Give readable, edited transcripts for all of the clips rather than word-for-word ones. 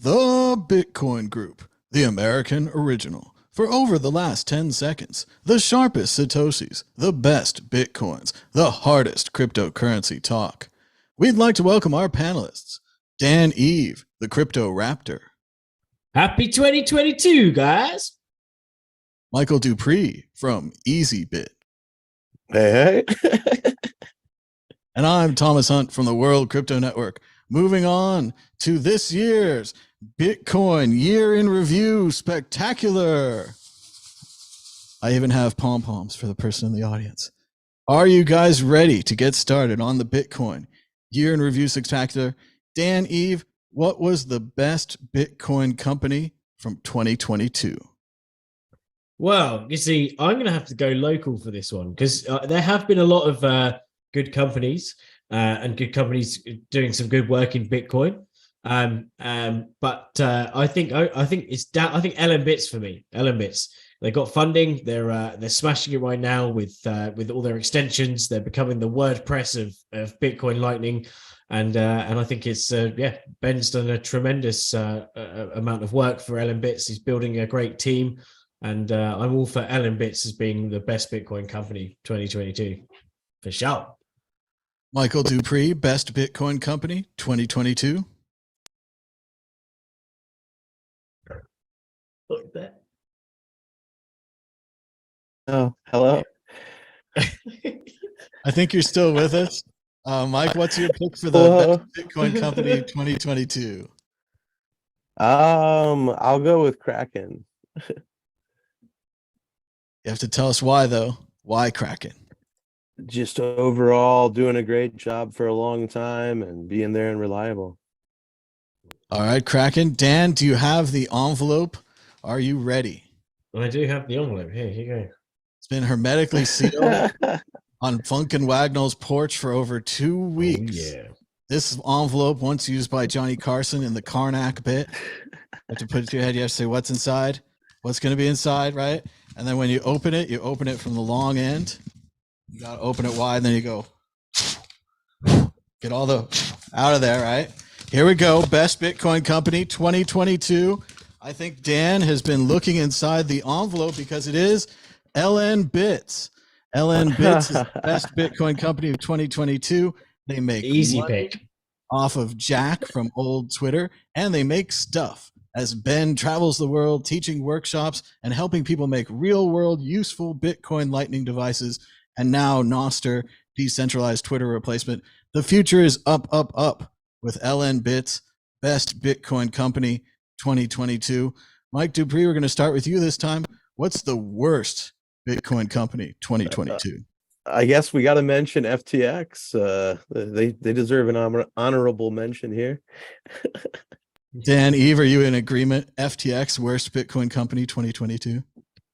The Bitcoin Group, the American original. For over the last 10 seconds, the sharpest Satoshis, the best Bitcoins, the hardest cryptocurrency talk. We'd like to welcome our panelists, Dan Eve, the Crypto Raptor. Happy 2022, guys. Michael Dupree from EasyBit. Hey. And I'm Thomas Hunt from the World Crypto Network. Moving on to this year's Bitcoin Year in Review Spectacular. I even have pom-poms for the person in the audience. Are you guys ready to get started on the Bitcoin Year in Review Spectacular? Dan Eve, what was the best Bitcoin company from 2022? Well, you see, I'm going to have to go local for this one because there have been a lot of good companies and good companies doing some good work in Bitcoin. But I think LN Bits for me. LN Bits. They got funding. They're smashing it right now with all their extensions. They're becoming the WordPress of Bitcoin Lightning, and I think it's Ben's done a tremendous amount of work for LN Bits. He's building a great team, and I'm all for LN Bits as being the best Bitcoin company 2022 for sure. Michael Dupree, best Bitcoin company 2022. Look at that. Oh, hello. I think you're still with us. Mike, what's your pick for the best Bitcoin company 2022? I'll go with Kraken. You have to tell us why, though. Why Kraken? Just overall doing a great job for a long time and being there and reliable. All right, Kraken. Dan, do you have the envelope? Are you ready? I do have the envelope. Here you go. It's been hermetically sealed on Funkin' Wagnall's porch for over 2 weeks. Oh, yeah. This envelope, once used by Johnny Carson in the Karnak bit, you have to put it to your head. You have to say, what's inside? What's going to be inside, right? And then when you open it from the long end. You got to open it wide, and then you go get all the out of there, right? Here we go. Best Bitcoin company 2022. I think Dan has been looking inside the envelope because it is LN Bits. LN Bits is the best Bitcoin company of 2022. They make Easy money pick off of Jack from old Twitter, and they make stuff as Ben travels the world teaching workshops and helping people make real-world useful Bitcoin Lightning devices. And now Nostr, decentralized Twitter replacement. The future is up, up, up with LN Bits, best Bitcoin company 2022. Mike Dupree, we're going to start with you this time. What's the worst Bitcoin company 2022? I guess we got to mention FTX. They deserve an honorable mention here. Dan, Eve, are you in agreement? FTX, worst Bitcoin company 2022?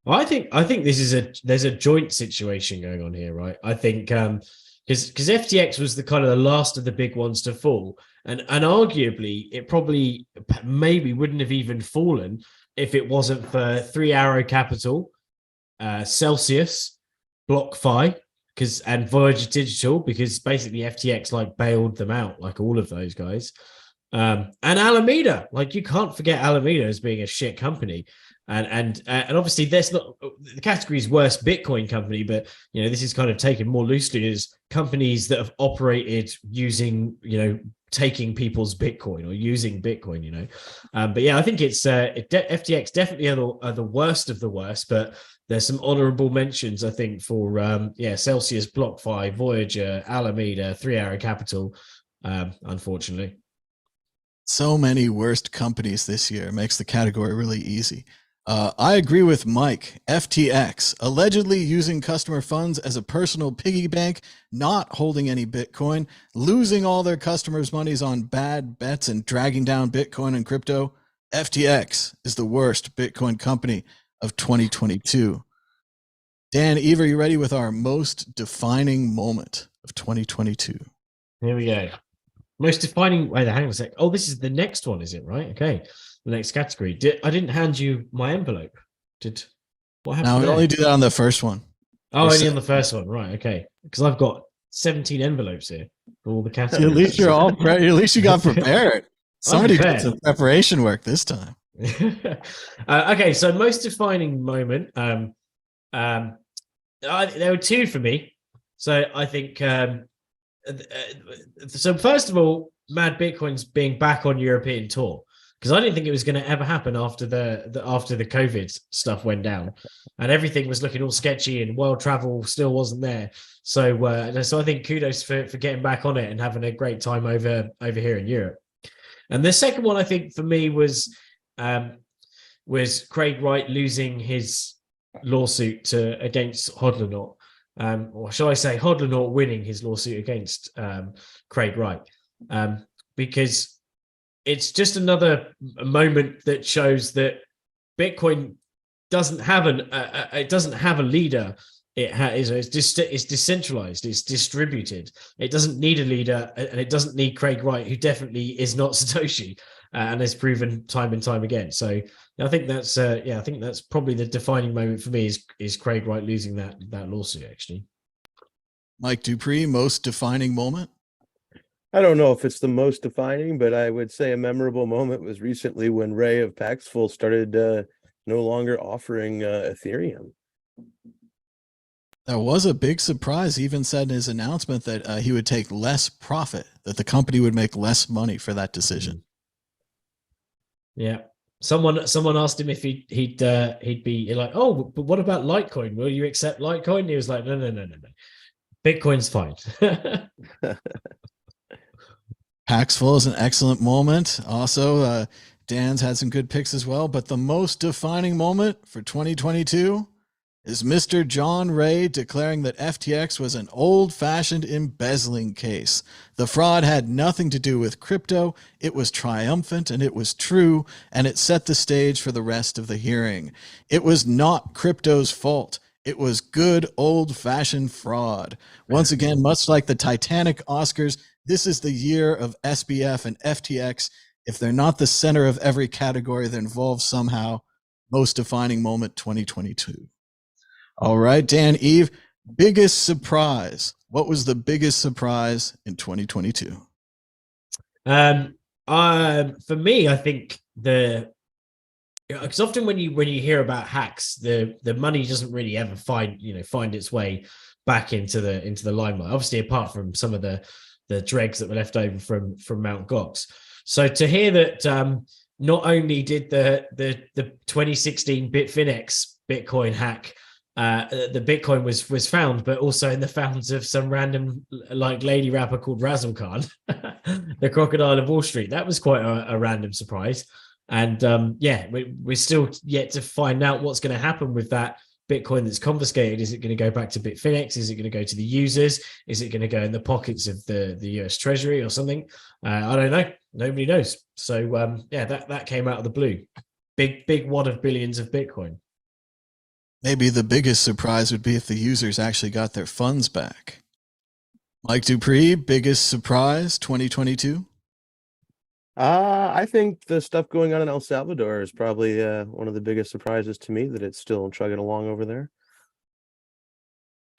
Well, I think there's a joint situation going on here, right? I think because FTX was the kind of the last of the big ones to fall, and arguably it probably maybe wouldn't have even fallen if it wasn't for 3 Arrow Capital, Celsius, BlockFi, and Voyager Digital, because basically FTX like bailed them out, like all of those guys, and Alameda. Like you can't forget Alameda as being a shit company. And obviously, there's not the category is worst Bitcoin company, but this is kind of taken more loosely as companies that have operated using taking people's Bitcoin or using Bitcoin. But yeah, I think it's FTX definitely are the worst of the worst, but there's some honorable mentions I think for Celsius, BlockFi, Voyager, Alameda, 3 Arrow Capital. Unfortunately, so many worst companies this year makes the category really easy. I agree with Mike. FTX, allegedly using customer funds as a personal piggy bank, not holding any Bitcoin, losing all their customers' monies on bad bets and dragging down Bitcoin and crypto. FTX is the worst Bitcoin company of 2022. Dan, Eve, are you ready with our most defining moment of 2022? Here we go. Most defining. Wait, hang on a sec. Oh, this is the next one, is it? Right. Okay. The next category. I didn't hand you my envelope. What happened? No, we only do that on the first one. Oh, only on the first one. Right. Okay. Because I've got 17 envelopes here for all the categories. At least you're all at least you got prepared. Somebody did prepared. some preparation work this time. Okay, so most defining moment. There were two for me. So I think. So first of all, Mad Bitcoin's being back on European tour, because I didn't think it was going to ever happen after the COVID stuff went down, and everything was looking all sketchy, and world travel still wasn't there. So I think kudos for getting back on it and having a great time over here in Europe. And the second one, I think, for me was Craig Wright losing his lawsuit against Hodlonaut. Or shall I say Hodlonaut winning his lawsuit against Craig Wright, because it's just another moment that shows that Bitcoin doesn't have a leader. It's decentralized. It's distributed. It doesn't need a leader, and it doesn't need Craig Wright, who definitely is not Satoshi, and has proven time and time again. So I think that's probably the defining moment for me is Craig Wright losing that lawsuit. Actually, Mike Dupree, most defining moment. I don't know if it's the most defining, but I would say a memorable moment was recently when Ray of Paxful started no longer offering Ethereum. That was a big surprise. He even said in his announcement that he would take less profit, that the company would make less money for that decision. Yeah. Someone asked him if he'd be like, oh, but what about Litecoin? Will you accept Litecoin? He was like, no. Bitcoin's fine. Paxful is an excellent moment. Also, Dan's had some good picks as well, but the most defining moment for 2022 is Mr. John Ray declaring that FTX was an old-fashioned embezzling case. The fraud had nothing to do with crypto. It was triumphant and it was true, and it set the stage for the rest of the hearing. It was not crypto's fault. It was good old-fashioned fraud. Once again, much like the Titanic Oscars, this is the year of SBF and FTX. If they're not the center of every category, they're involved somehow. Most defining moment 2022. All right, Dan, Eve, biggest surprise. What was the biggest surprise in 2022? For me, I think because often when you hear about hacks, the money doesn't really ever find its way back into the limelight. Obviously, apart from some of the dregs that were left over from Mt. Gox. So to hear that not only did the 2016 Bitfinex Bitcoin hack, the Bitcoin was found, but also in the founds of some random lady rapper called Razzle Khan, the Crocodile of Wall Street. That was quite a random surprise. And we're still yet to find out what's going to happen with that Bitcoin that's confiscated. Is it going to go back to Bitfinex? Is it going to go to the users? Is it going to go in the pockets of the US Treasury or something? I don't know. Nobody knows. So that came out of the blue. Big wad of billions of Bitcoin. Maybe the biggest surprise would be if the users actually got their funds back. Mike Dupree, biggest surprise 2022? I think the stuff going on in El Salvador is probably one of the biggest surprises to me, that it's still chugging along over there.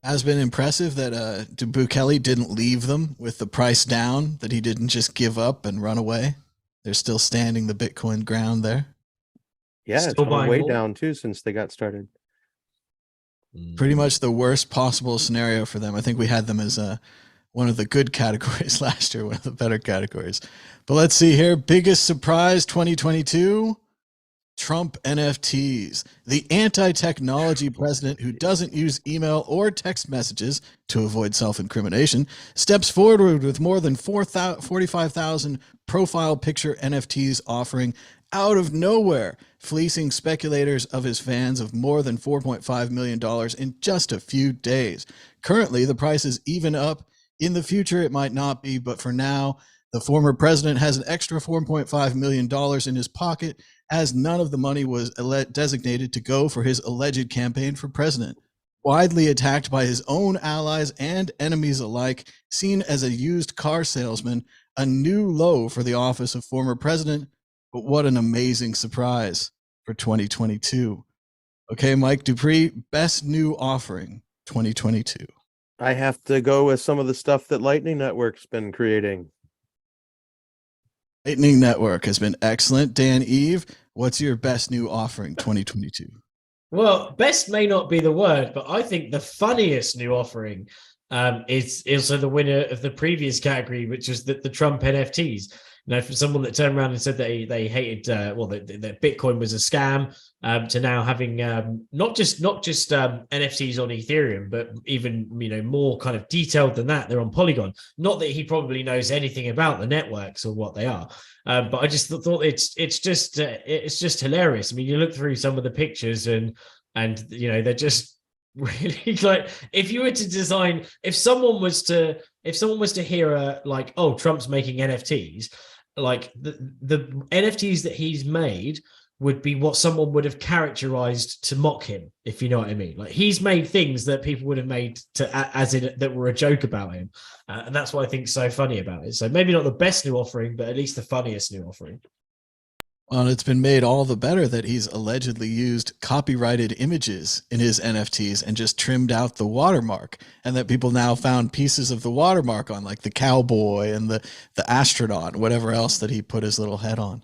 Has been impressive that Bukele didn't leave them with the price down, that he didn't just give up and run away. They're still standing the Bitcoin ground there. Yeah, Still it's gone way more down too since they got started. Pretty much the worst possible scenario for them. I think we had them as one of the good categories last year, one of the better categories. But let's see here. Biggest surprise 2022, Trump NFTs. The anti-technology president who doesn't use email or text messages to avoid self-incrimination steps forward with more than 45,000 profile picture NFTs offering out of nowhere, fleecing speculators of his fans of more than $4.5 million in just a few days. Currently, the price is even up. In the future, it might not be, but for now, the former president has an extra $4.5 million in his pocket, as none of the money was designated to go for his alleged campaign for president. Widely attacked by his own allies and enemies alike, seen as a used car salesman, a new low for the office of former president. But what an amazing surprise for 2022. Okay, Mike Dupree, best new offering 2022. I have to go with some of the stuff that Lightning Network's been creating. Lightning Network has been excellent. Dan Eve, what's your best new offering 2022? Well, best may not be the word, but I think the funniest new offering is also the winner of the previous category, which was the Trump NFTs. You know, from someone that turned around and said that they hated, that Bitcoin was a scam, to now having not just NFTs on Ethereum, but even more kind of detailed than that. They're on Polygon. Not that he probably knows anything about the networks or what they are, but I just thought it's just hilarious. I mean, you look through some of the pictures and they're just really like, if you were to design, if someone was to hear oh, Trump's making NFTs, like the NFTs that he's made would be what someone would have characterized to mock him, if you know what I mean. Like, he's made things that people would have made that were a joke about him, and that's what I think is so funny about it. So maybe not the best new offering, but at least the funniest new offering. Well, it's been made all the better that he's allegedly used copyrighted images in his NFTs and just trimmed out the watermark, and that people now found pieces of the watermark on, like the cowboy and the astronaut, whatever else that he put his little head on.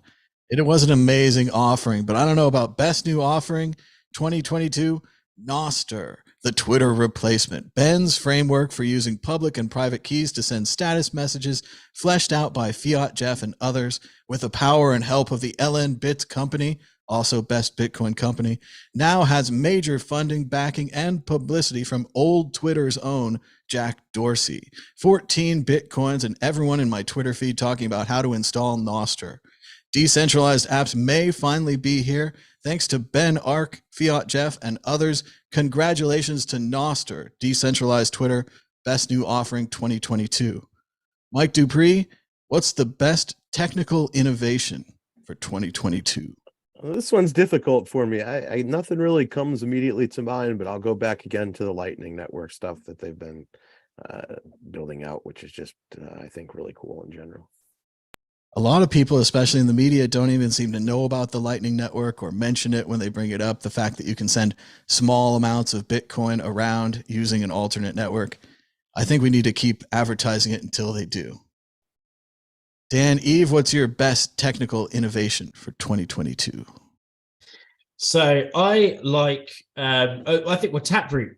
It was an amazing offering, but I don't know about best new offering 2022. Nostr, the Twitter replacement. Ben's framework for using public and private keys to send status messages, fleshed out by Fiat Jeff and others, with the power and help of the LN Bits company, also best Bitcoin company, now has major funding, backing, and publicity from old Twitter's own Jack Dorsey. 14 Bitcoins and everyone in my Twitter feed talking about how to install Nostr. Decentralized apps may finally be here. Thanks to Ben Ark, Fiat Jeff, and others. Congratulations to Nostr, decentralized Twitter, best new offering 2022. Mike Dupree, what's the best technical innovation for 2022? Well, this one's difficult for me. I nothing really comes immediately to mind, but I'll go back again to the Lightning Network stuff that they've been building out, which is just, I think, really cool in general. A lot of people, especially in the media, don't even seem to know about the Lightning Network or mention it when they bring it up. The fact that you can send small amounts of Bitcoin around using an alternate network. I think we need to keep advertising it until they do. Dan Eve, what's your best technical innovation for 2022? So I like, I think Taproot,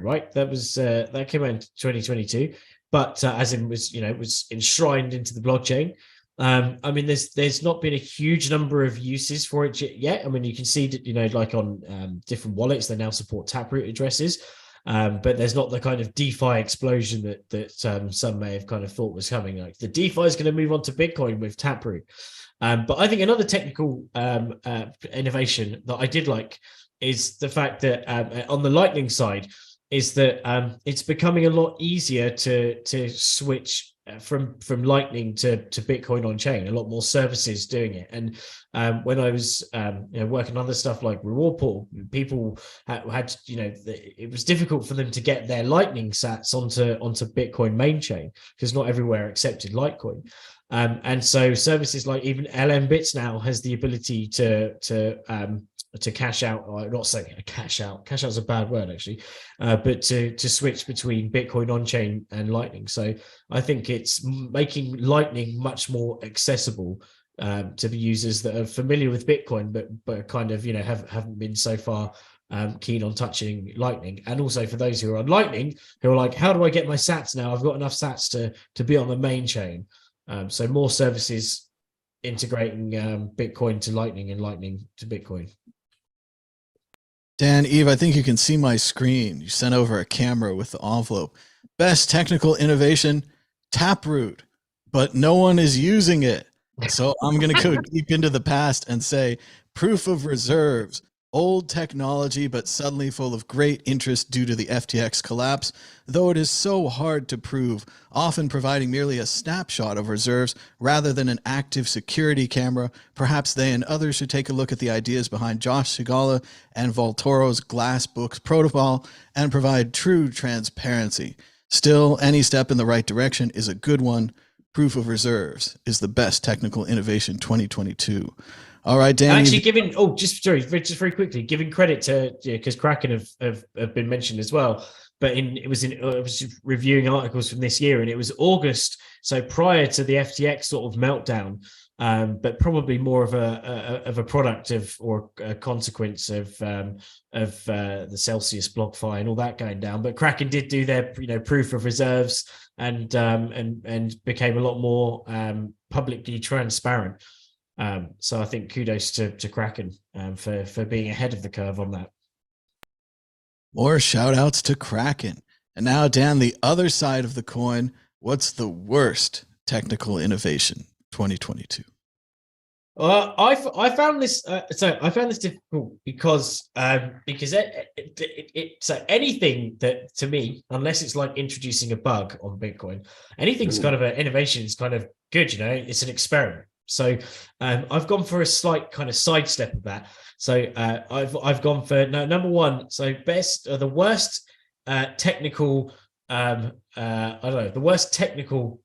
right? That was that came out in 2022, but as in was it was enshrined into the blockchain. I mean, there's not been a huge number of uses for it yet. I mean, you can see that, like on different wallets, they now support Taproot addresses, but there's not the kind of DeFi explosion that some may have kind of thought was coming. Like, the DeFi is going to move on to Bitcoin with Taproot. But I think another technical innovation that I did like is the fact that on the Lightning side is that it's becoming a lot easier to switch from Lightning to Bitcoin on chain. A lot more services doing it. And when I was working on other stuff like Reward Pool, people had it was difficult for them to get their Lightning sats onto Bitcoin main chain because not everywhere accepted Litecoin. And so services like even LM Bits now has the ability to cash out, or not saying cash out is a bad word actually, but to switch between Bitcoin on-chain and Lightning. So I think it's making Lightning much more accessible to the users that are familiar with Bitcoin, but kind of haven't been so far keen on touching Lightning. And also for those who are on Lightning who are like, how do I get my sats now? I've got enough sats to be on the main chain. So more services integrating Bitcoin to Lightning and Lightning to Bitcoin. Dan Eve, I think you can see my screen. You sent over a camera with the envelope. Best technical innovation, Taproot, but no one is using it. So I'm going to go deep into the past and say proof of reserves, old technology, but suddenly full of great interest due to the FTX collapse, though it is so hard to prove, often providing merely a snapshot of reserves rather than an active security camera. Perhaps they and others should take a look at the ideas behind Josh Sigala and Voltoro's Glass Books protocol and provide true transparency. Still, any step in the right direction is a good one. Proof of reserves is the best technical innovation 2022. All right, Dan. Actually, just very quickly, giving credit to, because Kraken have been mentioned as well. it was reviewing articles from this year, and it was August, so prior to the FTX sort of meltdown, but probably more of a product of, or a consequence of the Celsius BlockFi and all that going down. But Kraken did do their proof of reserves and became a lot more publicly transparent. So I think kudos to Kraken for being ahead of the curve on that. More shout outs to Kraken. And now, Dan, the other side of the coin, what's the worst technical innovation 2022? I found this difficult because so anything that, to me, unless it's like introducing a bug on Bitcoin, anything's kind of an innovation is kind of good, it's an experiment. So I've gone for a slight kind of sidestep of that. So I've gone for number one. So the worst technical the worst technical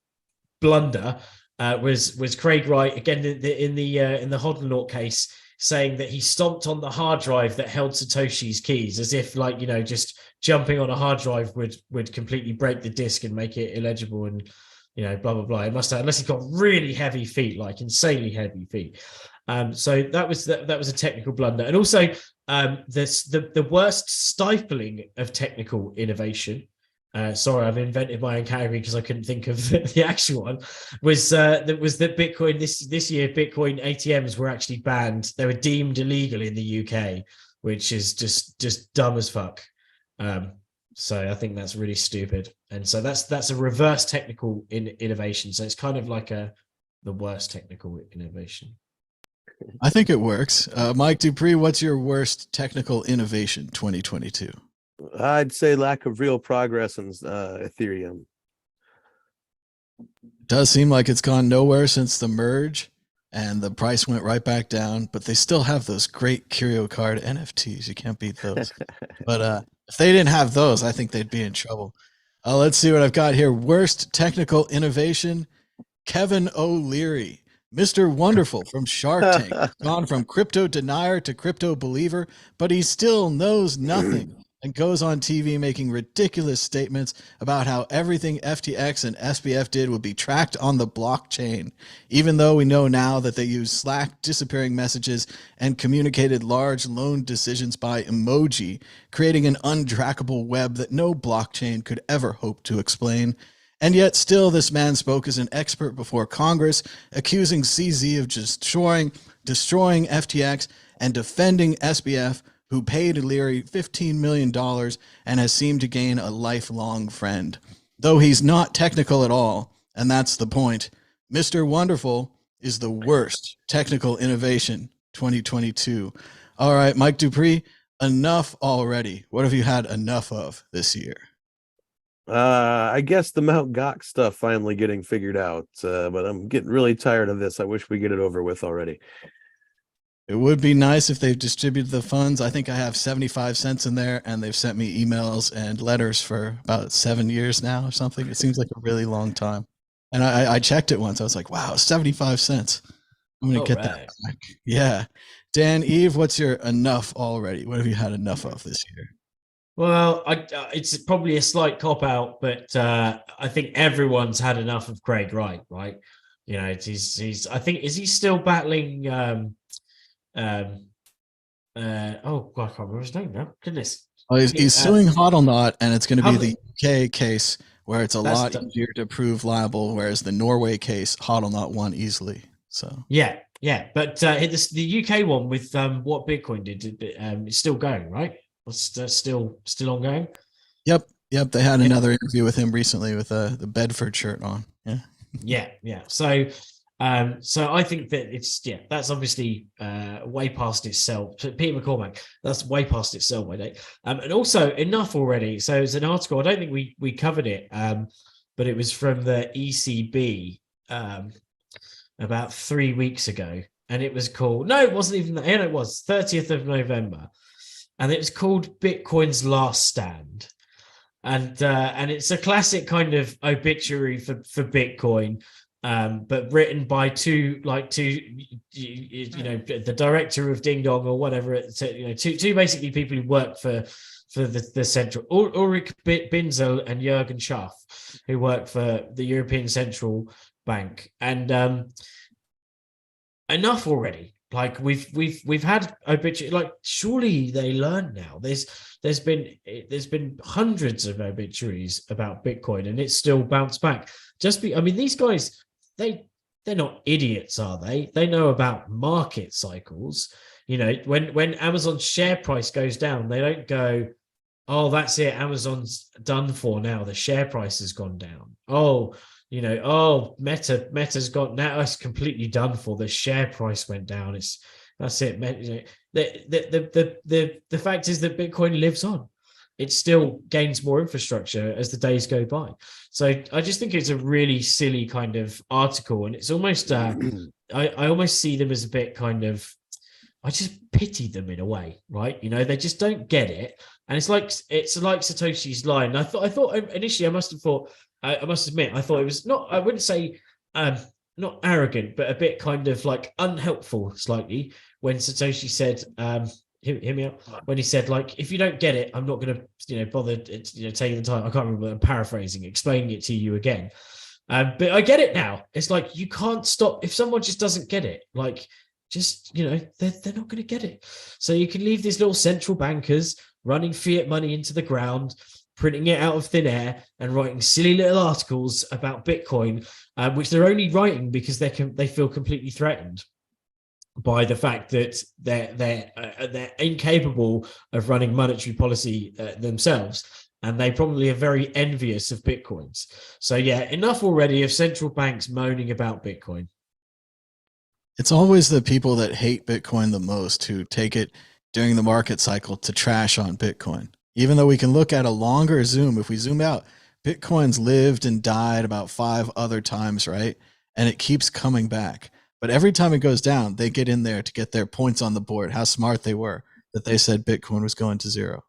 blunder was Craig Wright again in the Hodlonaut case, saying that he stomped on the hard drive that held Satoshi's keys, as if just jumping on a hard drive would completely break the disk and make it illegible and blah blah blah. It must have, unless he's got really heavy feet, like insanely heavy feet. So that was a technical blunder, and also the worst stifling of technical innovation. Sorry, I've invented my own category because I couldn't think of the actual one. Was that Bitcoin this year? Bitcoin ATMs were actually banned. They were deemed illegal in the UK, which is just dumb as fuck. So I think that's really stupid, and so that's a reverse technical innovation. So it's kind of like the worst technical innovation. I think it works. Mike Dupree, what's your worst technical innovation 2022? I'd say lack of real progress in Ethereum. It does seem like it's gone nowhere since the merge, and the price went right back down, but they still have those great Curio Card NFTs. You can't beat those. But if they didn't have those, I think they'd be in trouble. Let's see what I've got here. Worst technical innovation, Kevin O'Leary. Mr. Wonderful from Shark Tank. Gone from crypto denier to crypto believer, but he still knows nothing and goes on TV making ridiculous statements about how everything FTX and SBF did would be tracked on the blockchain, even though we know now that they use Slack disappearing messages and communicated large loan decisions by emoji, creating an untrackable web that no blockchain could ever hope to explain. And yet still this man spoke as an expert before Congress, accusing CZ of destroying FTX and defending SBF, who paid Leary $15 million and has seemed to gain a lifelong friend. Though he's not technical at all, and that's the point, Mr. Wonderful is the worst technical innovation 2022. All right, Mike Dupree, enough already. What have you had enough of this year? I guess the Mt. Gox stuff finally getting figured out, but I'm getting really tired of this. I wish we get it over with already. It would be nice if they've distributed the funds. I think I have 75 cents in there, and they've sent me emails and letters for about 7 years now or something. It seems like a really long time. And I checked it once. I was like, wow, 75 cents. I'm going to get that back. Yeah. Dan, Eve, what's your enough already? What have you had enough of this year? Well, it's probably a slight cop-out, but I think everyone's had enough of Craig Wright, right? He's I think, is he still battling... oh God, I can't remember his name now. Goodness. Oh, he's suing Hodlonaut, and it's going to be the UK case where it's a lot easier to prove liable, whereas the Norway case, Hodlonaut won easily. So yeah, but the UK one with what Bitcoin did, it's still going, right? It's still ongoing. Yep. They had another interview with him recently with the Bedford shirt on. Yeah. So I think that that's obviously way past its sell. Peter McCormack, that's way past its sell by date. And also enough already. So it's an article. I don't think we covered it, but it was from the ECB about 3 weeks ago, and it was called. No, it wasn't even that. Yeah, it was 30th of November, and it was called Bitcoin's Last Stand. And it's a classic kind of obituary for Bitcoin. But written by two, the director of Ding Dong or whatever. Two basically people who work for for the central Ulrich Binzel and Jürgen Schaff, who work for the European Central Bank, and enough already. Like we've had obituary. Like surely they learn now. There's been hundreds of obituaries about Bitcoin, and it's still bounced back. I mean, these guys, they're not idiots, are they? They know about market cycles. You know, when Amazon's share price goes down, they don't go, "Oh, that's it. Amazon's done for now. The share price has gone down." Oh, you know, oh, Meta's got now, it's completely done for. The share price went down. That's it. You know, the fact is that Bitcoin lives on. It still gains more infrastructure as the days go by. So I just think it's a really silly kind of article, and it's almost I almost see them as a bit kind of, I just pity them in a way, right? You know, they just don't get it, and it's like Satoshi's line. I thought initially, I must admit, I thought it was not. I wouldn't say not arrogant, but a bit kind of like unhelpful, slightly, when Satoshi said, "Hear me out." When he said, like, if you don't get it, I'm not going to, bother, taking the time. I can't remember. I'm paraphrasing, explaining it to you again. But I get it now. It's like you can't stop if someone just doesn't get it. Like, just they're not going to get it. So you can leave these little central bankers running fiat money into the ground, printing it out of thin air, and writing silly little articles about Bitcoin, which they're only writing because they feel completely threatened by the fact that they're incapable of running monetary policy themselves, and they probably are very envious of Bitcoins. So yeah, enough already of central banks moaning about Bitcoin. It's always the people that hate Bitcoin the most who take it during the market cycle to trash on Bitcoin. Even though we can look at a longer zoom, if we zoom out, Bitcoin's lived and died about 5 other times, right? And it keeps coming back. But every time it goes down, they get in there to get their points on the board, how smart they were that they said Bitcoin was going to zero.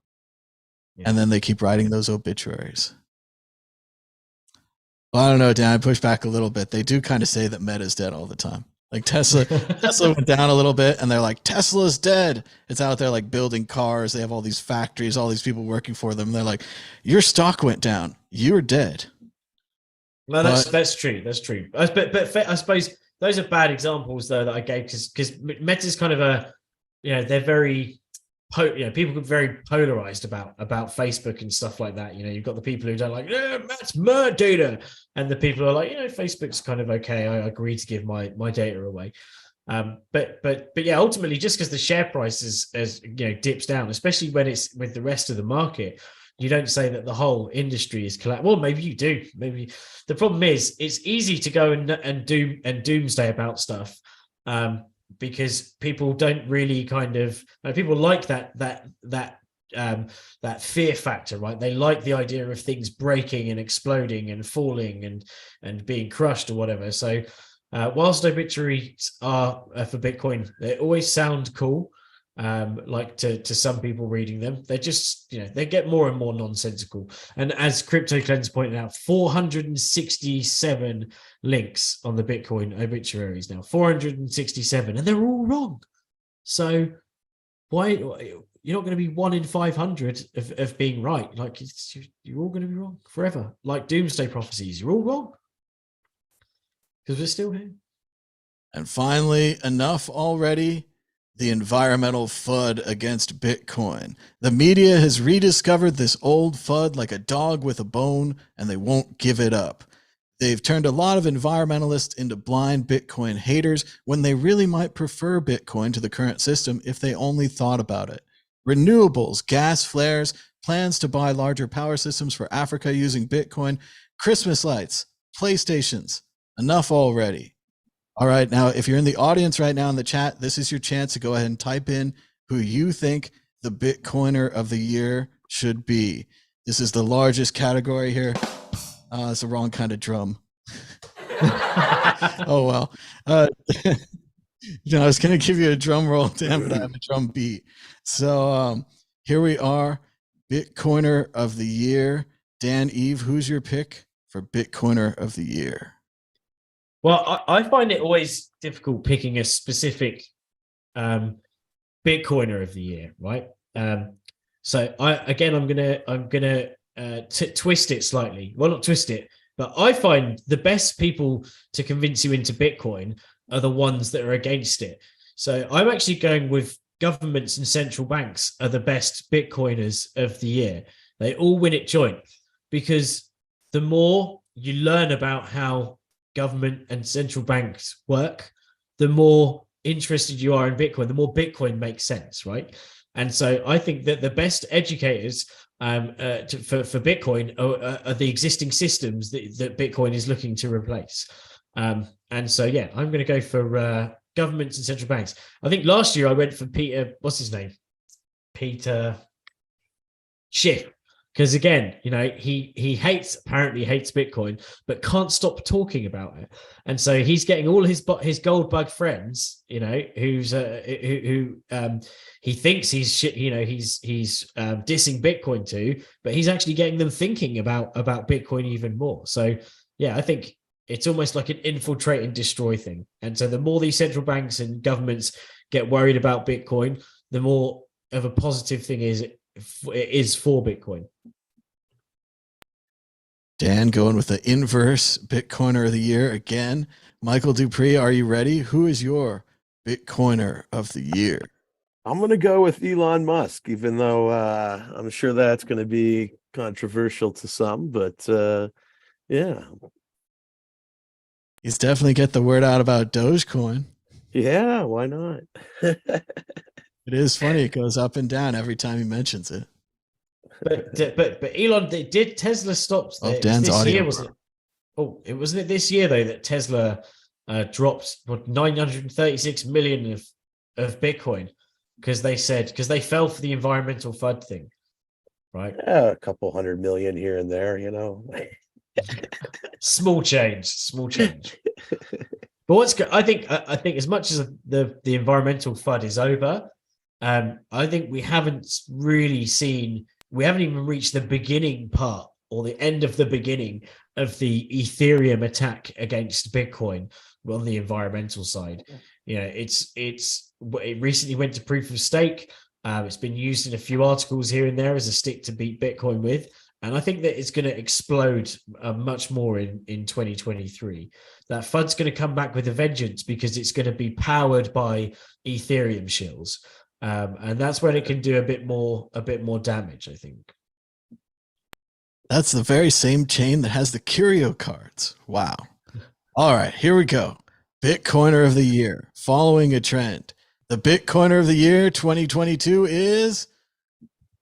Yeah. And then they keep writing those obituaries. Well, I don't know, Dan, I push back a little bit. They do kind of say that Meta's dead all the time. Like Tesla went down a little bit, and they're like, Tesla's dead. It's out there like building cars. They have all these factories, all these people working for them. They're like, your stock went down. You're dead. No, that's true. That's true. But I suppose those are bad examples though that I gave because Meta's kind of a, they're very, people get very polarized about Facebook and stuff like that. You've got the people who don't like, that's my data, and the people who are like, Facebook's kind of okay. I agree to give my data away. But yeah, ultimately, just because the share price is dips down, especially when it's with the rest of the market, you don't say that the whole industry is collapsing. Well, maybe you do. Maybe the problem is it's easy to go and doomsday about stuff. Because people don't really people like that fear factor, right? They like the idea of things breaking and exploding and falling and being crushed or whatever. So whilst obituaries are for Bitcoin, they always sound cool. Like to some people reading them, they just they get more and more nonsensical. And as Crypto Cleanse pointed out, 467 links on the Bitcoin obituaries now, 467, and they're all wrong. So why you're not going to be 1 in 500 of being right? Like you're all going to be wrong forever. Like doomsday prophecies, you're all wrong because we're still here. And finally, enough already. The environmental FUD against Bitcoin. The media has rediscovered this old FUD like a dog with a bone, and they won't give it up. They've turned a lot of environmentalists into blind Bitcoin haters when they really might prefer Bitcoin to the current system if they only thought about it. Renewables, gas flares, plans to buy larger power systems for Africa using Bitcoin, Christmas lights, PlayStations. Enough already. All right, now, if you're in the audience right now in the chat, this is your chance to go ahead and type in who you think the Bitcoiner of the year should be. This is the largest category here. It's the wrong kind of drum. Oh, well. I was going to give you a drum roll, Dan, but I have a drum beat. So here we are, Bitcoiner of the year. Dan, Eve, who's your pick for Bitcoiner of the year? Well, I find it always difficult picking a specific Bitcoiner of the year, right? So I'm gonna twist it slightly. Well, not twist it, but I find the best people to convince you into Bitcoin are the ones that are against it. So I'm actually going with governments and central banks are the best Bitcoiners of the year. They all win it joint because the more you learn about how government and central banks work, the more interested you are in Bitcoin, the more Bitcoin makes sense, right? And so I think that the best educators for Bitcoin are the existing systems that Bitcoin is looking to replace. And so, yeah, I'm going to go for governments and central banks. I think last year I went for Peter, what's his name? Peter Schiff. Because again, he apparently hates Bitcoin, but can't stop talking about it, and so he's getting all his gold bug friends, who he thinks he's dissing Bitcoin to, but he's actually getting them thinking about Bitcoin even more. So yeah, I think it's almost like an infiltrate and destroy thing. And so the more these central banks and governments get worried about Bitcoin, the more of a positive thing it is for Bitcoin. Dan going with the inverse Bitcoiner of the year again. Michael Dupree, are you ready? Who is your Bitcoiner of the year? I'm going to go with Elon Musk, even though I'm sure that's going to be controversial to some, but yeah. He's definitely get the word out about Dogecoin. Yeah, why not? It is funny. It goes up and down every time he mentions it. But Elon, did Tesla stop? Oh, Dan's this audio. Year, wasn't it? Oh, it wasn't it this year though that Tesla dropped 936 million of Bitcoin because they fell for the environmental FUD thing, right? Yeah, a couple 100 million here and there, Small change. But what's good? I think as much as the environmental FUD is over, I think we haven't even reached the beginning part or the end of the beginning of the Ethereum attack against Bitcoin on the environmental side. It recently went to proof of stake. It's been used in a few articles here and there as a stick to beat Bitcoin with. And I think that it's going to explode much more in 2023. That FUD's going to come back with a vengeance because it's going to be powered by Ethereum shills. And that's when it can do a bit more damage, I think. That's the very same chain that has the curio cards. Wow. All right, here we go. Bitcoiner of the year, following a trend. The Bitcoiner of the year 2022 is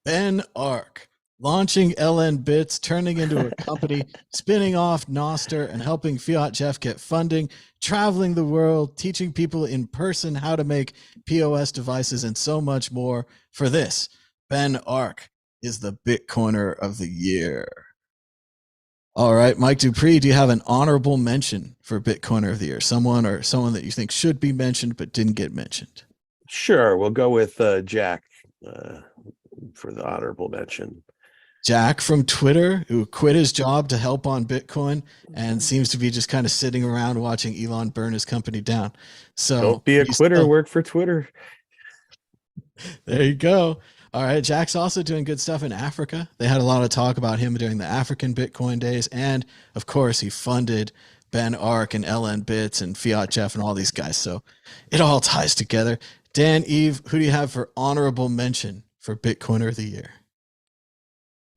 Ben Ark. Launching LN Bits, turning into a company, spinning off Noster, and helping Fiat Jeff get funding, traveling the world, teaching people in person how to make POS devices, and so much more. For this, Ben Ark is the Bitcoiner of the year. All right, Mike Dupree, do you have an honorable mention for Bitcoiner of the year? Someone that you think should be mentioned but didn't get mentioned? Sure, we'll go with Jack for the honorable mention. Jack from Twitter, who quit his job to help on Bitcoin and seems to be just kind of sitting around watching Elon burn his company down. So don't be a quitter, work for Twitter. There you go. All right. Jack's also doing good stuff in Africa. They had a lot of talk about him during the African Bitcoin days. And of course, he funded Ben Ark and LN Bits and Fiat Jeff and all these guys. So it all ties together. Dan, Eve, who do you have for honorable mention for Bitcoiner of the year?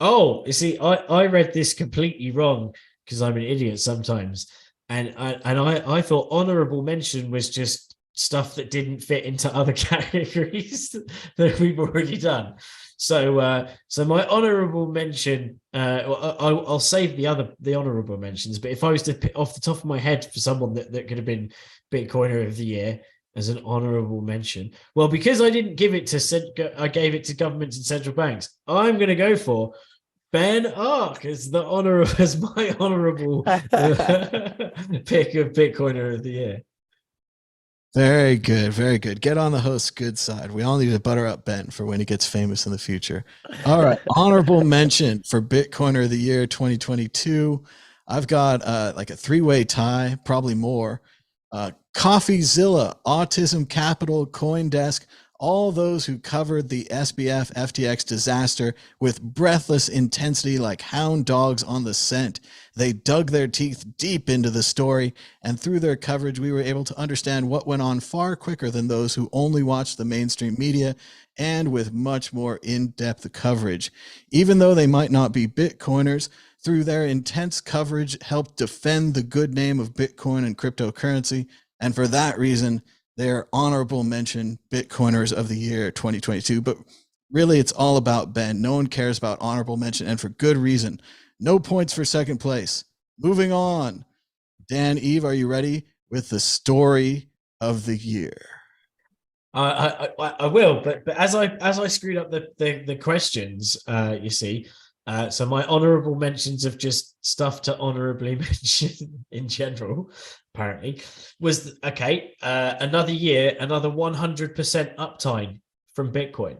Oh, you see, I read this completely wrong because I'm an idiot sometimes. And I thought honorable mention was just stuff that didn't fit into other categories that we've already done. So my honorable mention, I'll save the honorable mentions. But if I was to pick off the top of my head for someone that could have been Bitcoiner of the year as an honorable mention, well, because I didn't give it to, I gave it to governments and central banks. I'm going to go for Ben Ark as my honorable pick of Bitcoiner of the year. Very good. Very good. Get on the host's good side. We all need to butter up Ben for when he gets famous in the future. All right. Honorable mention for Bitcoiner of the year 2022. I've got like a three-way tie, probably more. CoffeeZilla, Autism Capital, CoinDesk, all those who covered the SBF FTX disaster with breathless intensity like hound dogs on the scent. They dug their teeth deep into the story, and through their coverage, we were able to understand what went on far quicker than those who only watched the mainstream media, and with much more in-depth coverage. Even though they might not be Bitcoiners, through their intense coverage helped defend the good name of Bitcoin and cryptocurrency, and for that reason, they're honorable mention Bitcoiners of the year 2022. But really, it's all about Ben. No one cares about honorable mention, and for good reason. No points for second place. Moving on. Dan, Eve, are you ready with the story of the year? I will, but as I screwed up the questions, you see, so my honorable mentions of just stuff to honorably mention in general, apparently, was another year, another 100% uptime from Bitcoin,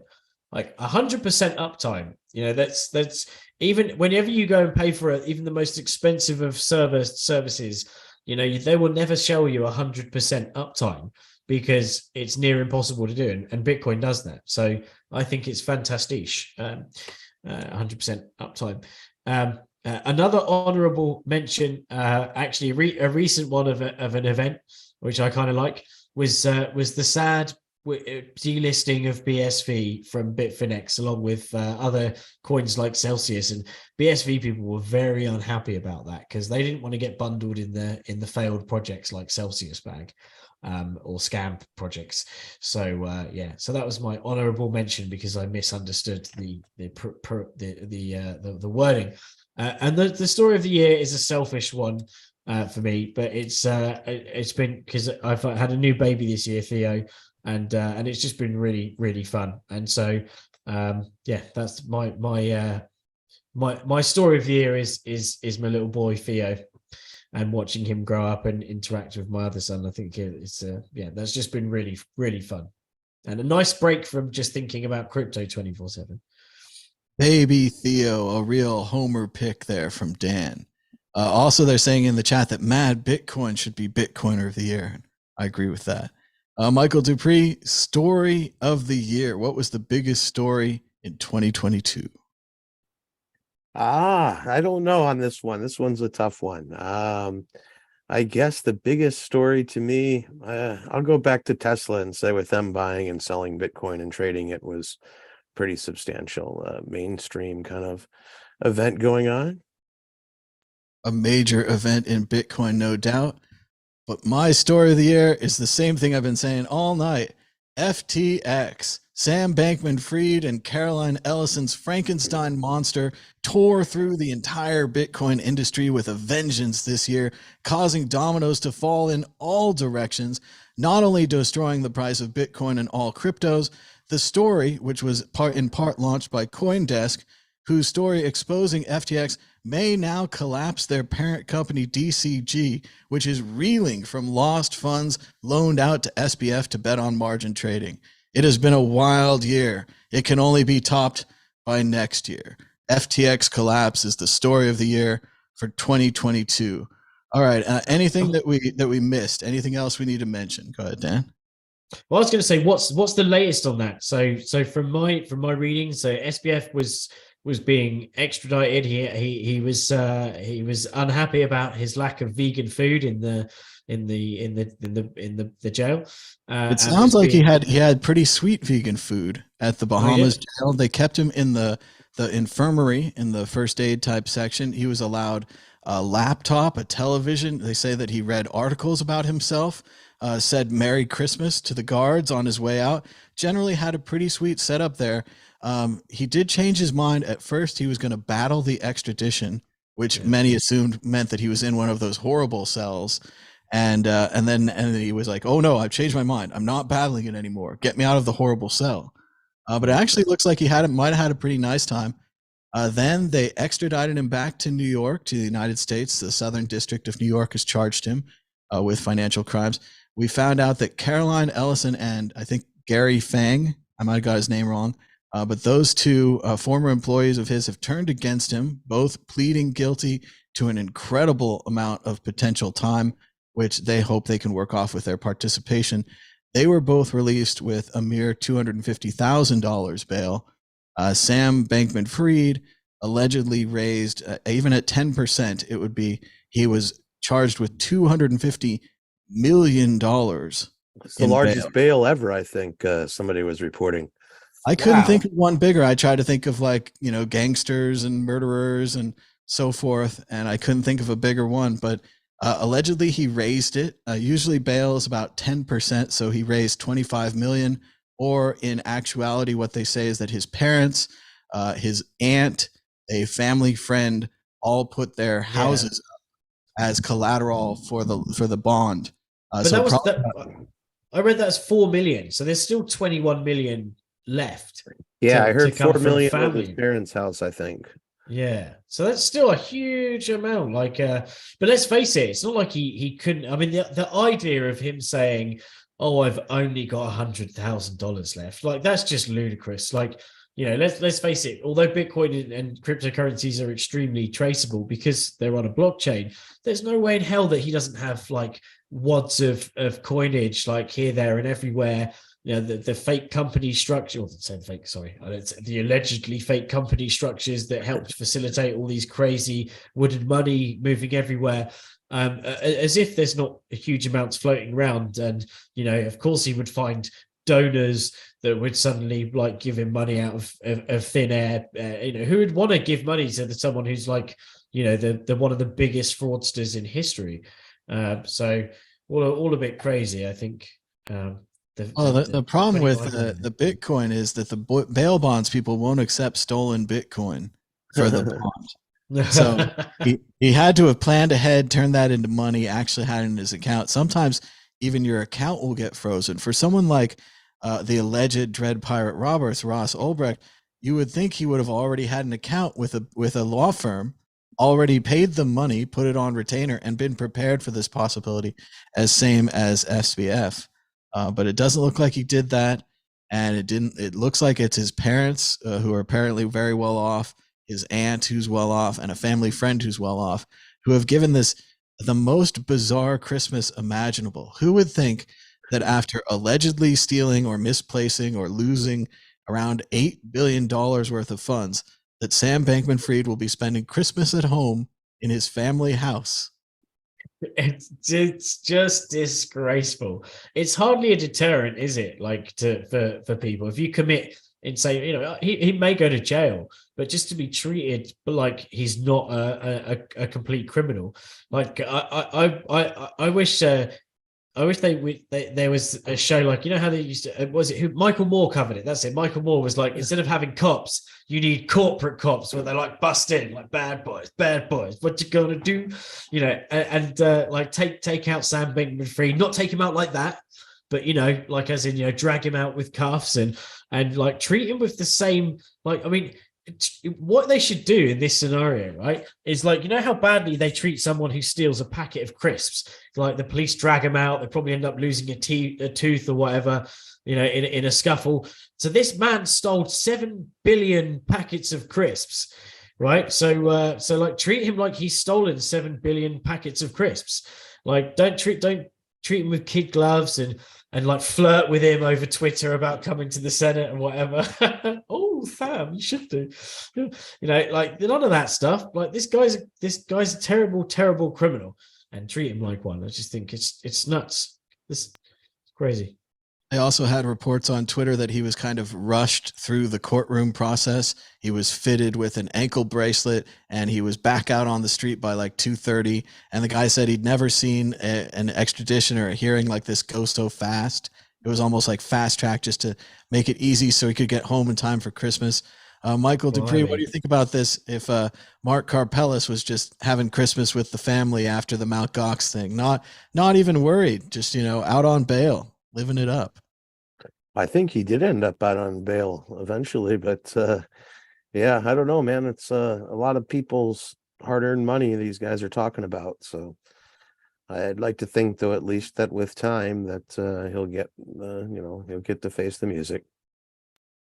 like 100% uptime. You know, that's even whenever you go and pay for even the most expensive of services, you know, they will never show you 100% uptime, because it's near impossible to do, and Bitcoin does that. So I think it's fantastic. 100% uptime. Another honorable mention, actually a recent one of an event which I kind of like, was the sad delisting of BSV from Bitfinex, along with other coins like Celsius. And BSV people were very unhappy about that, because they didn't want to get bundled in the failed projects like Celsius bag. Or scam projects. So so that was my honorable mention, because I misunderstood the wording. And the story of the year is a selfish one for me, but it's been because I've had a new baby this year, Theo, and it's just been really, really fun. And so that's my story of the year is my little boy Theo, and watching him grow up and interact with my other son. I think it's that's just been really, really fun, and a nice break from just thinking about crypto 24/7. Baby Theo, a real homer pick there from Dan. Also, they're saying in the chat that Mad Bitcoin should be Bitcoiner of the year. I agree with that. Michael Dupree, story of the year. What was the biggest story in 2022? I don't know on this one. This one's a tough one. I guess the biggest story to me, I'll go back to Tesla and say with them buying and selling Bitcoin and trading, it was pretty substantial, mainstream kind of event going on. A major event in Bitcoin, no doubt. But my story of the year is the same thing I've been saying all night. FTX. Sam Bankman-Fried and Caroline Ellison's Frankenstein monster tore through the entire Bitcoin industry with a vengeance this year, causing dominoes to fall in all directions, not only destroying the price of Bitcoin and all cryptos. The story, which was in part launched by CoinDesk, whose story exposing FTX may now collapse their parent company DCG, which is reeling from lost funds loaned out to SBF to bet on margin trading. It has been a wild year. It can only be topped by next year. FTX collapse is the story of the year for 2022. All right. Anything that we missed? Anything else we need to mention? Go ahead, Dan. Well, I was going to say, what's the latest on that? So from my reading, so SBF was being extradited. He was unhappy about his lack of vegan food in the jail. It sounds like he had pretty sweet vegan food at the Bahamas jail. They kept him in the infirmary in the first aid type section. He was allowed a laptop, a television. They say that he read articles about himself, said Merry Christmas to the guards on his way out. Generally had a pretty sweet setup there. He did change his mind. At first, he was going to battle the extradition, which many assumed meant that he was in one of those horrible cells. And then he was like, "Oh no, I've changed my mind. I'm not battling it anymore. Get me out of the horrible cell." But it actually looks like he might have had a pretty nice time. Then they extradited him back to New York, to the United States. The Southern District of New York has charged him with financial crimes. We found out that Caroline Ellison and I think Gary Fang, I might have got his name wrong, but those two former employees of his have turned against him, both pleading guilty to an incredible amount of potential time, which they hope they can work off with their participation. They were both released with a mere $250,000 bail. Sam Bankman-Fried allegedly raised, even at 10%, it would be, he was charged with $250 million. It's the largest bail ever, I think somebody was reporting. I couldn't think of one bigger. I tried to think of gangsters and murderers and so forth, and I couldn't think of a bigger one. But allegedly, he raised it. Usually, bail is about 10%, so he raised $25 million. Or in actuality, what they say is that his parents, his aunt, a family friend, all put their houses up as collateral for the bond. But that was I read that's 4 million. So there's still 21 million left. Yeah, I heard 4 million from his parents' house, I think. Yeah, so that's still a huge amount. But let's face it, it's not like he couldn't. I mean, the idea of him saying, "Oh, I've only got $100,000 left," that's just ludicrous. Let's face it. Although Bitcoin and cryptocurrencies are extremely traceable because they're on a blockchain, there's no way in hell that he doesn't have wads of coinage here, there, and everywhere. The fake company structure, or the allegedly fake company structures that helped facilitate all these crazy wooded money moving everywhere, as if there's not a huge amounts floating around. And, of course he would find donors that would suddenly give him money out of thin air. Who would want to give money to someone who's the one of the biggest fraudsters in history? So all a bit crazy, I think. The problem with the Bitcoin is that the bail bonds people won't accept stolen Bitcoin for the bond. So he had to have planned ahead, turned that into money, actually had it in his account. Sometimes even your account will get frozen. For someone like the alleged Dread Pirate Roberts, Ross Ulbricht, you would think he would have already had an account with a law firm, already paid them money, put it on retainer, and been prepared for this possibility, same as SBF. But it doesn't look like he did that, and it didn't. It looks like it's his parents who are apparently very well off, his aunt who's well off, and a family friend who's well off, who have given this the most bizarre Christmas imaginable. Who would think that after allegedly stealing or misplacing or losing around $8 billion worth of funds, that Sam Bankman-Fried will be spending Christmas at home in his family house? It's just disgraceful. It's hardly a deterrent, is it? For people, if you commit and say, he may go to jail, but just to be treated like he's not a complete criminal. I wish there was a show how they used to, Michael Moore covered it. That's it. Michael Moore was instead of having cops, you need corporate cops where they bust in bad boys, what you gonna do? Take out Sam Bankman-Fried, not take him out like that, but as in drag him out with cuffs and treat him with the same what they should do in this scenario, right, is how badly they treat someone who steals a packet of crisps. The police drag them out, they probably end up losing a tooth or whatever, in a scuffle. So this man stole 7 billion packets of crisps, right? So treat him like he's stolen 7 billion packets of crisps. Don't treat him with kid gloves and flirt with him over Twitter about coming to the Senate and whatever. Oh, Sam, you should do. None of that stuff. This guy's a terrible, terrible criminal, and treat him like one. I just think it's nuts. This is crazy. I also had reports on Twitter that he was kind of rushed through the courtroom process. He was fitted with an ankle bracelet and he was back out on the street by 2:30. And the guy said he'd never seen an extradition or a hearing like this go so fast. It was almost like fast track just to make it easy so he could get home in time for Christmas. Michael Dupree, what do you think about this? If Mark Karpeles was just having Christmas with the family after the Mt. Gox thing, not even worried, just, out on bail, living it up. I think he did end up out on bail eventually, but yeah, I don't know, man. It's a lot of people's hard-earned money these guys are talking about. So I'd like to think, though, at least that with time that he'll get to face the music.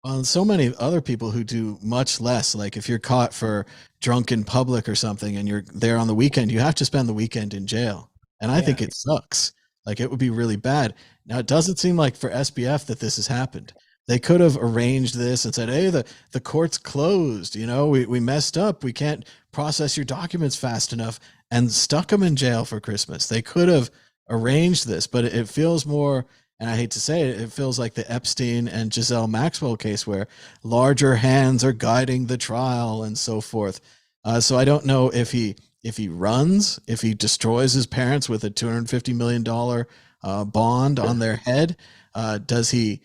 Well, so many other people who do much less. If you're caught for drunk in public or something and you're there on the weekend, you have to spend the weekend in jail. And I think it sucks. Like it would be really bad. Now it doesn't seem like for SBF that this has happened. They could have arranged this and said, hey, the court's closed. You know, we messed up. We can't process your documents fast enough, and stuck them in jail for Christmas. They could have arranged this, but it feels more, and I hate to say it, it feels like the Epstein and Giselle Maxwell case where larger hands are guiding the trial and so forth. So I don't know if he runs, if he destroys his parents with a $250 million bond on their head. Does he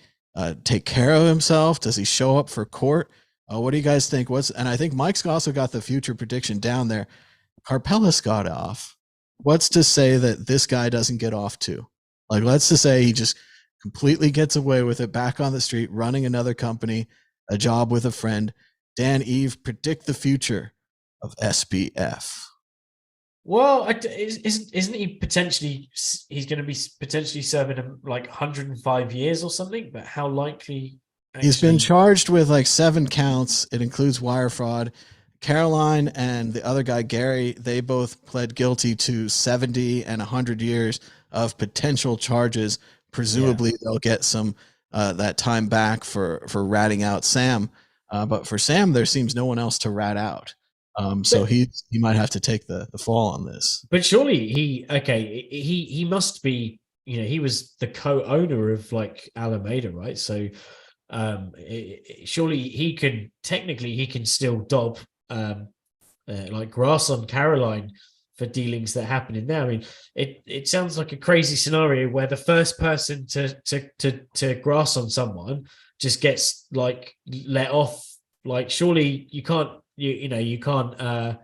take care of himself? Does he show up for court? What do you guys think? And I think Mike's also got the future prediction down there. Carpellis got off. What's to say that this guy doesn't get off too? Like, let's just say he just completely gets away with it, back on the street, running another company, a job with a friend. Dan, Eve, predict the future of SBF. Well, isn't he potentially? He's going to be potentially serving him like 105 years or something. But how likely? He's been charged with like 7 counts. It includes wire fraud. Caroline and the other guy, Gary, they both pled guilty to 70 and 100 years of potential charges. Presumably, they'll get some that time back for ratting out Sam. But for Sam, there seems no one else to rat out. So he might have to take the fall on this. But surely he must be. You know, he was the co-owner of like Alameda, right? So surely he can still dob like grass on Caroline for dealings that happen in there. I mean, it sounds like a crazy scenario where the first person to grass on someone just gets like let off. Like, surely you can't, you can't, I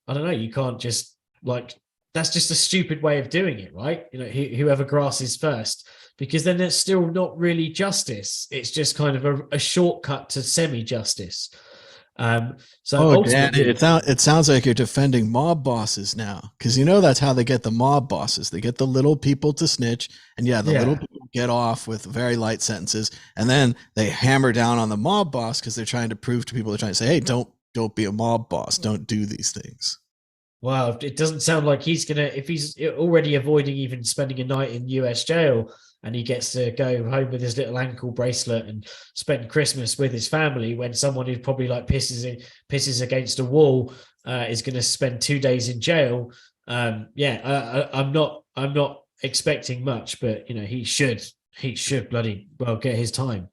don't know, you can't just like, that's just a stupid way of doing it, right? You know, whoever grasses first, because then it's still not really justice. It's just kind of a shortcut to semi-justice. Dan, it sounds like you're defending mob bosses now, because you know that's how they get the mob bosses. They get the little people to snitch, and little people get off with very light sentences, and then they hammer down on the mob boss because they're trying to prove to people, they're trying to say, hey, don't be a mob boss, don't do these things. Wow, it doesn't sound like he's gonna, if he's already avoiding even spending a night in US jail, and he gets to go home with his little ankle bracelet and spend Christmas with his family, when someone who probably like pisses against a wall is going to spend 2 days in jail. I'm not expecting much, but you know, he should bloody well get his time.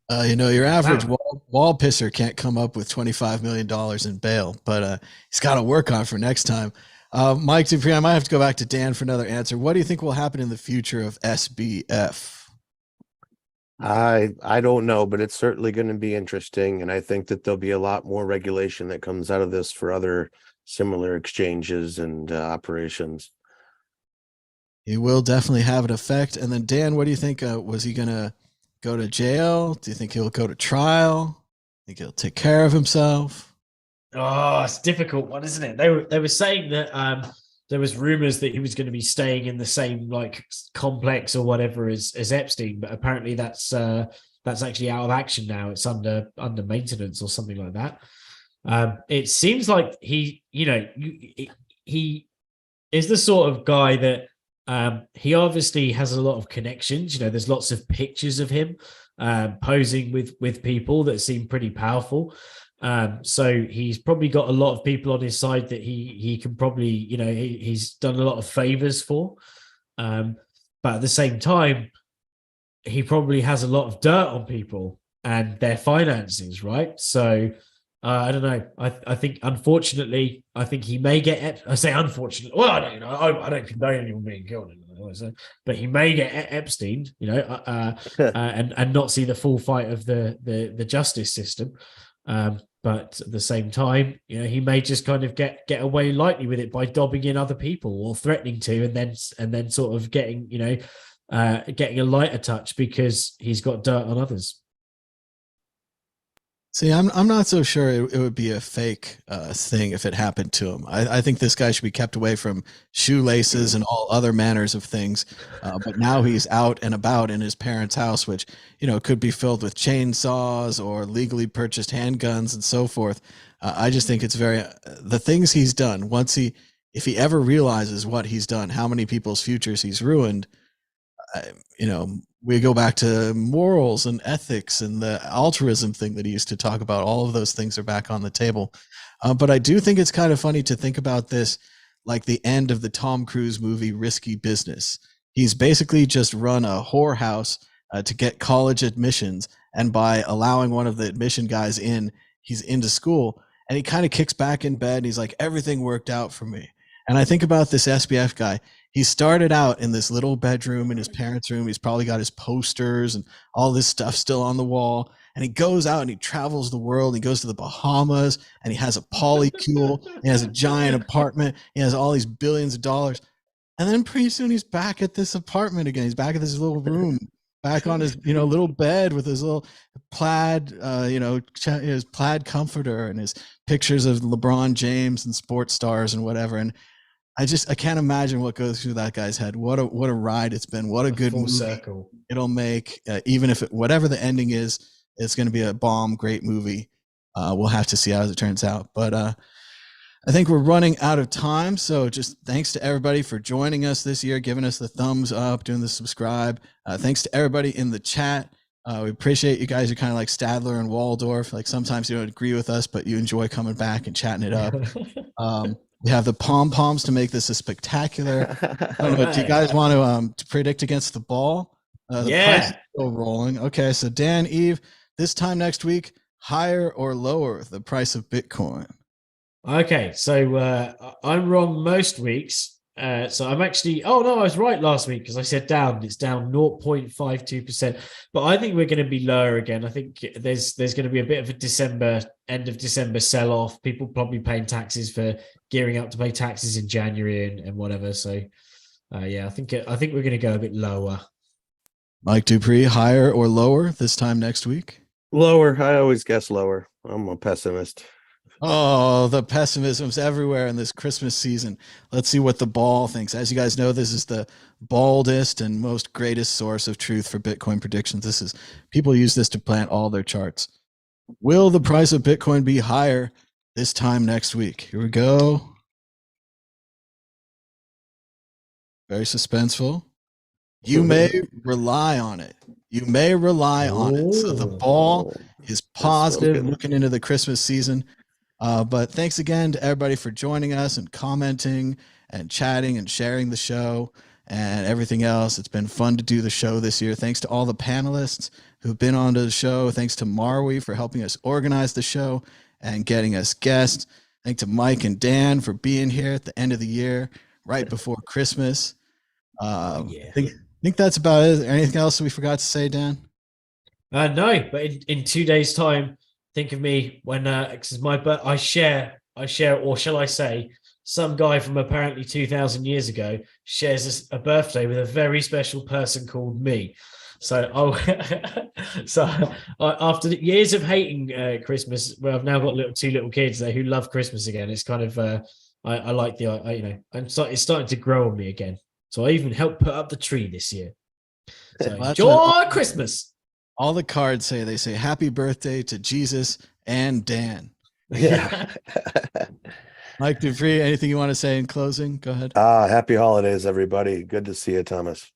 Your average wall pisser can't come up with $25 million in bail, but he's got to work on it for next time. Mike Dupree, I might have to go back to Dan for another answer. What do you think will happen in the future of SBF? I don't know, but it's certainly going to be interesting, and I think that there'll be a lot more regulation that comes out of this for other similar exchanges and operations. He will definitely have an effect. And then Dan, what do you think? Was he going to go to jail? Do you think he'll go to trial? Think he'll take care of himself? Oh, it's a difficult one, isn't it? They were saying that there was rumors that he was going to be staying in the same like complex or whatever as Epstein, but apparently that's actually out of action now. It's under maintenance or something like that. It seems like he is the sort of guy that he obviously has a lot of connections. You know, there's lots of pictures of him posing with people that seem pretty powerful. So he's probably got a lot of people on his side that he can probably, he's done a lot of favors for. But at the same time, he probably has a lot of dirt on people and their finances, right? So I don't know. I think, unfortunately, he may get. I say unfortunately. Well, I don't condone anyone being killed, but he may get Epstein, and not see the full fight of the justice system. But at the same time, he may just kind of get away lightly with it by dobbing in other people or threatening to, and then sort of getting a lighter touch because he's got dirt on others. See, I'm not so sure it would be a fake thing if it happened to him. I think this guy should be kept away from shoelaces and all other manners of things. But now he's out and about in his parents' house, which, could be filled with chainsaws or legally purchased handguns and so forth. I just think it's the things he's done, if he ever realizes what he's done, how many people's futures he's ruined, you know, we go back to morals and ethics and the altruism thing that he used to talk about. All of those things are back on the table. But I do think it's kind of funny to think about this like the end of the Tom Cruise movie Risky Business. He's basically just run a whorehouse to get college admissions, and by allowing one of the admission guys in, he's into school, and he kind of kicks back in bed and he's like, everything worked out for me. And I think about this SBF guy. He started out in this little bedroom in his parents' room. He's probably got his posters and all this stuff still on the wall. And he goes out and he travels the world. He goes to the Bahamas and he has a polycule. He has a giant apartment. He has all these billions of dollars. And then pretty soon he's back at this apartment again. He's back at this little room, back on his, little bed with his little plaid, his plaid comforter and his pictures of LeBron James and sports stars and whatever. And I can't imagine what goes through that guy's head. What a ride it's been. What a good full movie circle it'll make. Even if whatever the ending is, it's going to be a bomb, great movie. We'll have to see how it turns out. But I think we're running out of time. So just thanks to everybody for joining us this year, giving us the thumbs up, doing the subscribe. Thanks to everybody in the chat. We appreciate you guys. Are kind of like Stadler and Waldorf. Like sometimes you don't agree with us, but you enjoy coming back and chatting it up. We have the pom-poms to make this a spectacular. I don't know, do you guys want to predict against the ball? The price is still rolling. Okay, so Dan, Eve, this time next week, higher or lower the price of Bitcoin? Okay, so I'm wrong most weeks. So I'm actually, I was right last week because I said down. It's down 0.52%. But I think we're going to be lower again. I think there's going to be a bit of a end of December sell-off. People probably paying taxes for gearing up to pay taxes in January and whatever. So I think we're going to go a bit lower. Mike Dupree, higher or lower this time next week? Lower. I always guess lower. I'm a pessimist. Oh, the pessimism's everywhere in this Christmas season. Let's see what the ball thinks. As you guys know, this is the baldest and most greatest source of truth for Bitcoin predictions. People use this to plant all their charts. Will the price of Bitcoin be higher this time next week? Here we go. Very suspenseful. You may rely on it. You may rely on it. So the ball is positive looking into the Christmas season. But thanks again to everybody for joining us and commenting and chatting and sharing the show and everything else. It's been fun to do the show this year. Thanks to all the panelists who've been on the show. Thanks to Marwi for helping us organize the show and getting us guests. Thanks to Mike and Dan for being here at the end of the year, right before Christmas. I think that's about it. Is there anything else we forgot to say, Dan? No, but in 2 days' time, think of me when because my I share, or shall I say, some guy from apparently 2,000 years ago shares a birthday with a very special person called me. So after years of hating Christmas, where I've now got two little kids there who love Christmas again, it's kind of I like it's starting to grow on me again. So I even helped put up the tree this year. So enjoy Christmas. All the cards they say happy birthday to Jesus and Dan. Yeah. Mike Dupree, anything you want to say in closing? Go ahead. Happy holidays, everybody. Good to see you, Thomas.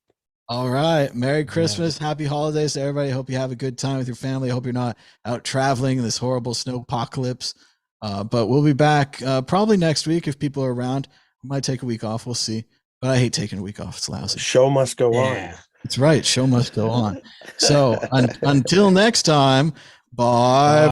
All right. Merry Christmas. Happy holidays to everybody. Hope you have a good time with your family. Hope you're not out traveling in this horrible snow apocalypse. But we'll be back probably next week if people are around. We might take a week off. We'll see. But I hate taking a week off. It's lousy. Show must go on. That's right. Show must go on. So until next time, bye.